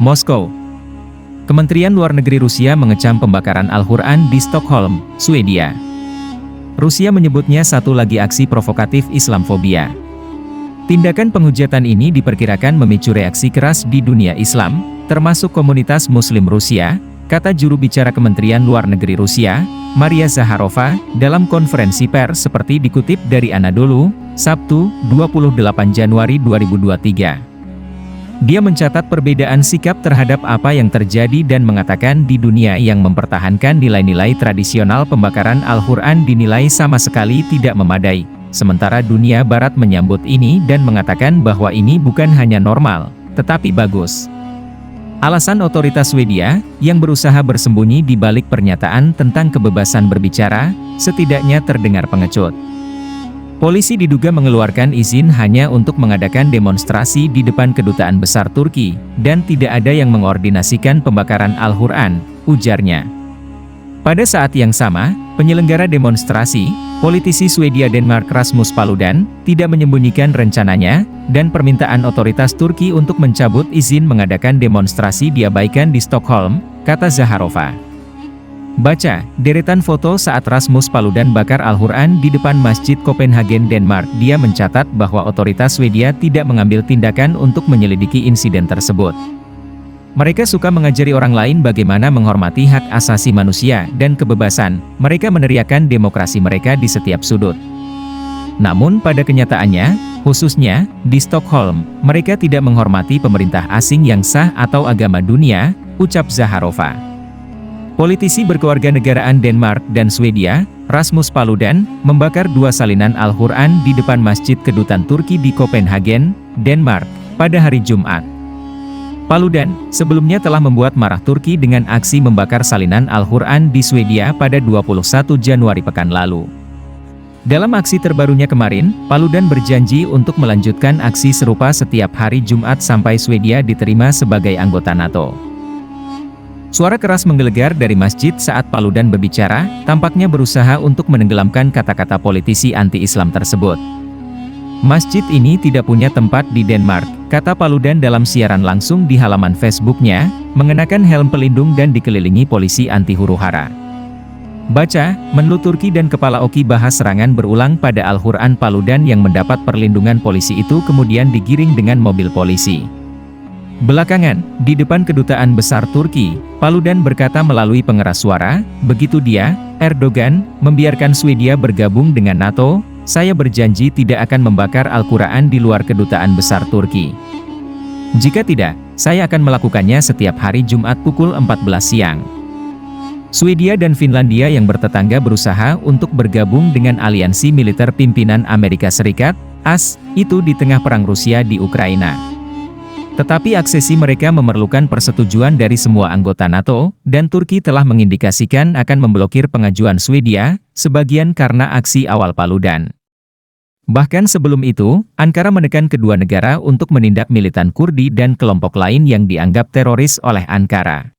Moskow. Kementerian Luar Negeri Rusia mengecam pembakaran Al-Quran di Stockholm, Swedia. Rusia menyebutnya satu lagi aksi provokatif Islamfobia. Tindakan penghujatan ini diperkirakan memicu reaksi keras di dunia Islam, termasuk komunitas Muslim Rusia, kata juru bicara Kementerian Luar Negeri Rusia, Maria Zakharova, dalam konferensi pers seperti dikutip dari Anadolu, Sabtu, 28 Januari 2023. Dia mencatat perbedaan sikap terhadap apa yang terjadi dan mengatakan di dunia yang mempertahankan nilai-nilai tradisional pembakaran Al-Quran dinilai sama sekali tidak memadai. Sementara dunia barat menyambut ini dan mengatakan bahwa ini bukan hanya normal, tetapi bagus. Alasan otoritas Swedia, yang berusaha bersembunyi di balik pernyataan tentang kebebasan berbicara, setidaknya terdengar pengecut. Polisi diduga mengeluarkan izin hanya untuk mengadakan demonstrasi di depan Kedutaan Besar Turki, dan tidak ada yang mengordinasikan pembakaran Al-Quran, ujarnya. Pada saat yang sama, penyelenggara demonstrasi, politisi Swedia Denmark Rasmus Paludan, tidak menyembunyikan rencananya, dan permintaan otoritas Turki untuk mencabut izin mengadakan demonstrasi diabaikan di Stockholm, kata Zakharova. Baca, deretan foto saat Rasmus Paludan bakar Al-Quran di depan Masjid Copenhagen, Denmark. Dia mencatat bahwa otoritas Swedia tidak mengambil tindakan untuk menyelidiki insiden tersebut. Mereka suka mengajari orang lain bagaimana menghormati hak asasi manusia dan kebebasan. Mereka meneriakkan demokrasi mereka di setiap sudut. Namun pada kenyataannya, khususnya di Stockholm, mereka tidak menghormati pemerintah asing yang sah atau agama dunia, ucap Zakharova. Politisi berkewarganegaraan Denmark dan Swedia, Rasmus Paludan, membakar dua salinan Al-Quran di depan Masjid Kedutaan Turki di Copenhagen, Denmark, pada hari Jumat. Paludan, sebelumnya telah membuat marah Turki dengan aksi membakar salinan Al-Quran di Swedia pada 21 Januari pekan lalu. Dalam aksi terbarunya kemarin, Paludan berjanji untuk melanjutkan aksi serupa setiap hari Jumat sampai Swedia diterima sebagai anggota NATO. Suara keras menggelegar dari masjid saat Paludan berbicara, tampaknya berusaha untuk menenggelamkan kata-kata politisi anti-Islam tersebut. Masjid ini tidak punya tempat di Denmark, kata Paludan dalam siaran langsung di halaman Facebook-nya, mengenakan helm pelindung dan dikelilingi polisi anti huru-hara. Baca, Menlu Turki dan Kepala Oki bahas serangan berulang pada Al-Quran. Paludan yang mendapat perlindungan polisi itu kemudian digiring dengan mobil polisi. Belakangan, di depan Kedutaan Besar Turki, Paludan berkata melalui pengeras suara, begitu dia, Erdogan, membiarkan Swedia bergabung dengan NATO, saya berjanji tidak akan membakar Al-Quran di luar Kedutaan Besar Turki. Jika tidak, saya akan melakukannya setiap hari Jumat pukul 14 siang. Swedia dan Finlandia yang bertetangga berusaha untuk bergabung dengan aliansi militer pimpinan Amerika Serikat, AS, itu di tengah perang Rusia di Ukraina. Tetapi aksesi mereka memerlukan persetujuan dari semua anggota NATO, dan Turki telah mengindikasikan akan memblokir pengajuan Swedia, sebagian karena aksi awal Paludan. Bahkan sebelum itu, Ankara menekan kedua negara untuk menindak militan Kurdi dan kelompok lain yang dianggap teroris oleh Ankara.